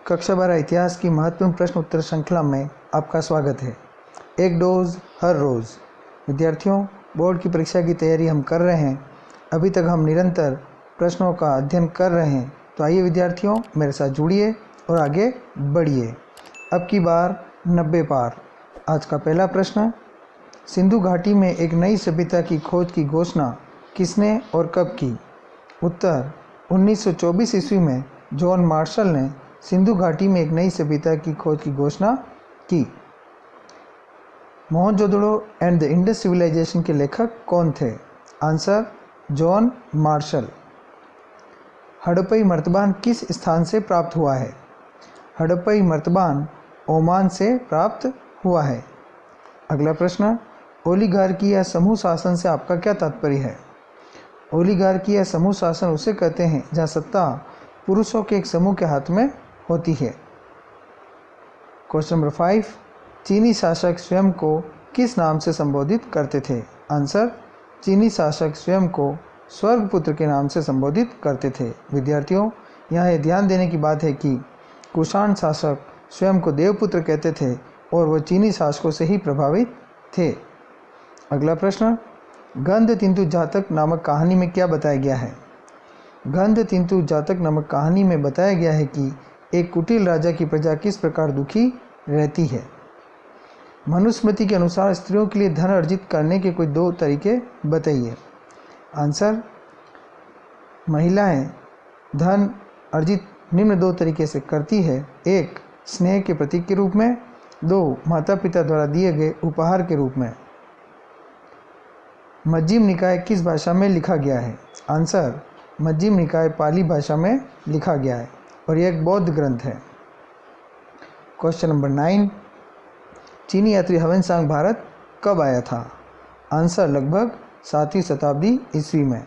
कक्षा 12 इतिहास की महत्वपूर्ण प्रश्न उत्तर श्रृंखला में आपका स्वागत है। एक डोज हर रोज़। विद्यार्थियों, बोर्ड की परीक्षा की तैयारी हम कर रहे हैं। अभी तक हम निरंतर प्रश्नों का अध्ययन कर रहे हैं। तो आइए विद्यार्थियों, मेरे साथ जुड़िए और आगे बढ़िए। अब की बार 90 पार। आज का पहला प्रश्न, सिंधु घाटी में एक नई सभ्यता की खोज की घोषणा किसने और कब की? उत्तर, 1924 ईस्वी में जॉन मार्शल ने सिंधु घाटी में एक नई सभ्यता की खोज की घोषणा की। Mohenjodaro and the Indus civilization के लेखक कौन थे? Answer, John Marshall. हड़प्पई मर्तबान किस स्थान से प्राप्त हुआ है? हड़प्पई मर्तबान ओमान से प्राप्त हुआ है। अगला प्रश्न, ओलिगार्की या समूह शासन से आपका क्या तात्पर्य है? ओलिगार्की या समूह शासन उसे कहते हैं जहाँ सत्ता पुरुषों के एक समूह के हाथ में होती है। क्वेश्चन नंबर 5, चीनी शासक स्वयं को किस नाम से संबोधित करते थे? आंसर, चीनी शासक स्वयं को स्वर्गपुत्र के नाम से संबोधित करते थे। विद्यार्थियों, यहाँ यह ध्यान देने की बात है कि कुषाण शासक स्वयं को देवपुत्र कहते थे और वह चीनी शासकों से ही प्रभावित थे। अगला प्रश्न, गंध तिंतु जातक नामक कहानी में क्या बताया गया है? गंध तिंतु जातक नामक कहानी में बताया गया है कि एक कुटिल राजा की प्रजा किस प्रकार दुखी रहती है। मनुस्मृति के अनुसार स्त्रियों के लिए धन अर्जित करने के कोई 2 तरीके बताइए। आंसर, महिलाएं धन अर्जित निम्न 2 तरीके से करती है। 1, स्नेह के प्रतीक के रूप में। 2, माता पिता द्वारा दिए गए उपहार के रूप में। मध्यम निकाय किस भाषा में लिखा गया है? आंसर, मध्यम निकाय पाली भाषा में लिखा गया है और यह एक बौद्ध ग्रंथ है। क्वेश्चन नंबर 9, चीनी यात्री ह्वेनसांग भारत कब आया था? आंसर, लगभग 7वीं शताब्दी ईस्वी में।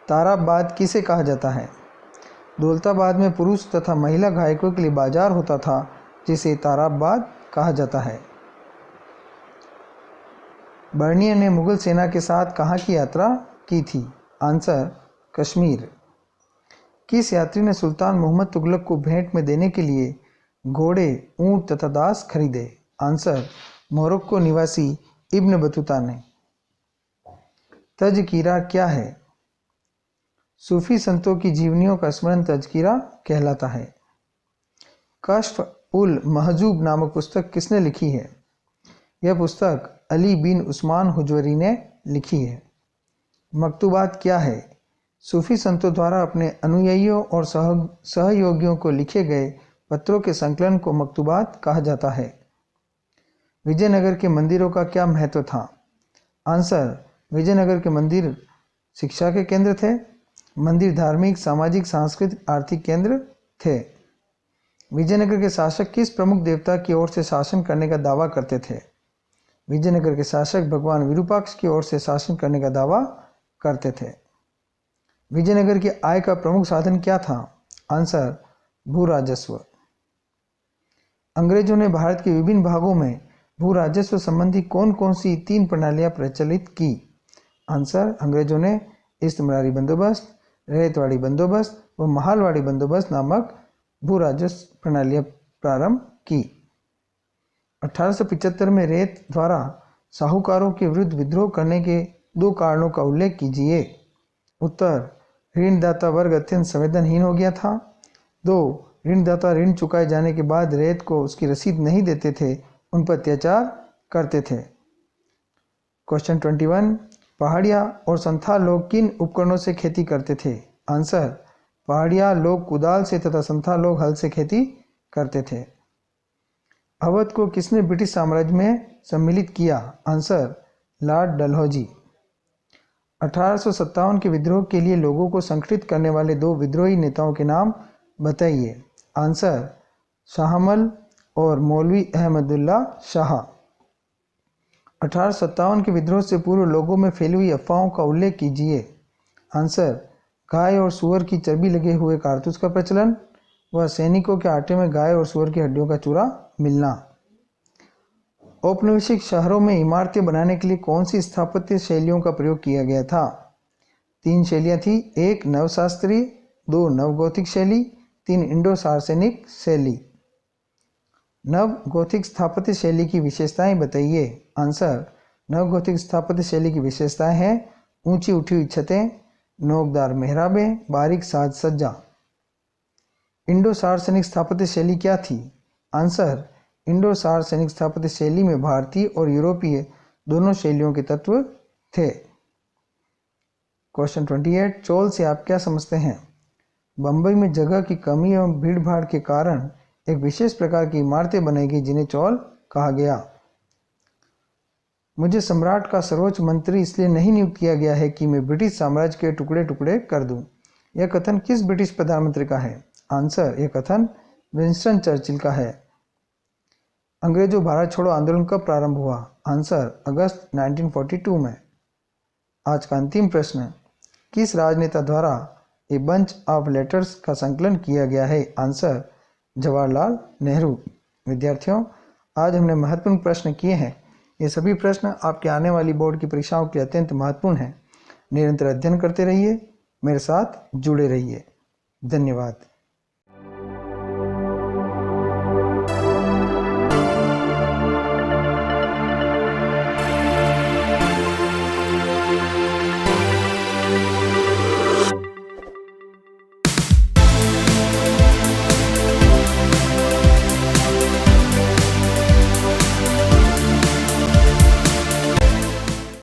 ताराबाद किसे कहा जाता है? दौलताबाद में पुरुष तथा महिला गायकों के लिए बाजार होता था जिसे ताराबाद कहा जाता है। बर्नियर ने मुगल सेना के साथ कहाँ की यात्रा की थी? आंसर, कश्मीर। किस यात्री ने सुल्तान मोहम्मद तुगलक को भेंट में देने के लिए घोड़े, ऊंट तथा दास खरीदे? आंसर, मोरक्को निवासी इब्न बतूता ने। तज़किरा क्या है? सूफी संतों की जीवनियों का स्मरण तज़किरा कहलाता है। कश्फ उल महजूब नामक पुस्तक किसने लिखी है? यह पुस्तक अली बिन उस्मान हुजवरी ने लिखी है। मकतूबात क्या है? सूफी संतों द्वारा अपने अनुयायियों और सहयोगियों को लिखे गए पत्रों के संकलन को मकतूबात कहा जाता है। विजयनगर के मंदिरों का क्या महत्व था? आंसर, विजयनगर के मंदिर शिक्षा के केंद्र थे। मंदिर धार्मिक, सामाजिक, सांस्कृतिक, आर्थिक केंद्र थे। विजयनगर के शासक किस प्रमुख देवता की ओर से शासन करने का दावा करते थे? विजयनगर के शासक भगवान विरूपाक्ष की ओर से शासन करने का दावा करते थे। विजयनगर की आय का प्रमुख साधन क्या था? आंसर, भू राजस्व। अंग्रेजों ने भारत के विभिन्न भागों में भू राजस्व संबंधी कौन कौन सी 3 प्रणालियां प्रचलित की? आंसर, अंग्रेजों ने इस्तमरारी बंदोबस्त, रेतवाड़ी बंदोबस्त व महालवाड़ी बंदोबस्त नामक भू राजस्व प्रणालियां प्रारंभ की। 1875 में रेत द्वारा साहूकारों के विरुद्ध विद्रोह करने के 2 कारणों का उल्लेख कीजिए। उत्तर, ऋणदाता वर्ग अत्यंत संवेदनहीन हो गया था। 2, ऋणदाता ऋण चुकाए जाने के बाद रेत को उसकी रसीद नहीं देते थे, उन पर अत्याचार करते थे। क्वेश्चन 21, पहाड़िया और संथाल लोग किन उपकरणों से खेती करते थे? आंसर, पहाड़िया लोग कुदाल से तथा संथाल लोग हल से खेती करते थे। अवध को किसने ब्रिटिश साम्राज्य में सम्मिलित किया? Answer, Lord Dalhousie. 1857 के विद्रोह के लिए लोगों को संगठित करने वाले 2 विद्रोही नेताओं के नाम बताइए। आंसर, शाहमल और मौलवी अहमदुल्ला शाह। 1857 के विद्रोह से पूर्व लोगों में फैली हुई अफवाहों का उल्लेख कीजिए। आंसर, गाय और सूअर की चर्बी लगे हुए कारतूस का प्रचलन व सैनिकों के आटे में गाय और सूअर की हड्डियों का चूरा मिलना। औपनिवेशिक शहरों में इमारतें बनाने के लिए कौन सी स्थापत्य शैलियों का प्रयोग किया गया था? 3 शैलियाँ थी। 1, नवशास्त्रीय, 2 नवगोथिक शैली, 3 इंडो सार्सेनिक शैली। नवगोथिक स्थापत्य शैली की विशेषताएं बताइए। आंसर, नवगोथिक स्थापत्य शैली की विशेषताएं हैं ऊंची उठी हुई छतें, नोकदार मेहराबें, बारीक साज सज्जा। इंडो सार्सेनिक स्थापत्य शैली क्या थी? आंसर, इंडो सार्सेनिक स्थापत्य शैली में भारतीय और यूरोपीय दोनों शैलियों के तत्व थे। क्वेश्चन 28, चोल से आप क्या समझते हैं? बंबई में जगह की कमी एवं भीड़ भाड़ के कारण एक विशेष प्रकार की इमारतें बनाई गई जिन्हें चोल कहा गया। मुझे सम्राट का सर्वोच्च मंत्री इसलिए नहीं नियुक्त किया गया है कि मैं ब्रिटिश साम्राज्य के टुकड़े टुकड़े कर दूं। यह कथन किस ब्रिटिश प्रधानमंत्री का है? आंसर, यह कथन विंस्टन चर्चिल का है। अंग्रेजों भारत छोड़ो आंदोलन कब प्रारंभ हुआ? आंसर, अगस्त 1942 में। आज का अंतिम प्रश्न, किस राजनेता द्वारा ए बंच ऑफ लेटर्स का संकलन किया गया है? आंसर, जवाहरलाल नेहरू। विद्यार्थियों, आज हमने महत्वपूर्ण प्रश्न किए हैं। ये सभी प्रश्न आपके आने वाली बोर्ड की परीक्षाओं के लिए अत्यंत महत्वपूर्ण हैं। निरंतर अध्ययन करते रहिए, मेरे साथ जुड़े रहिए। धन्यवाद।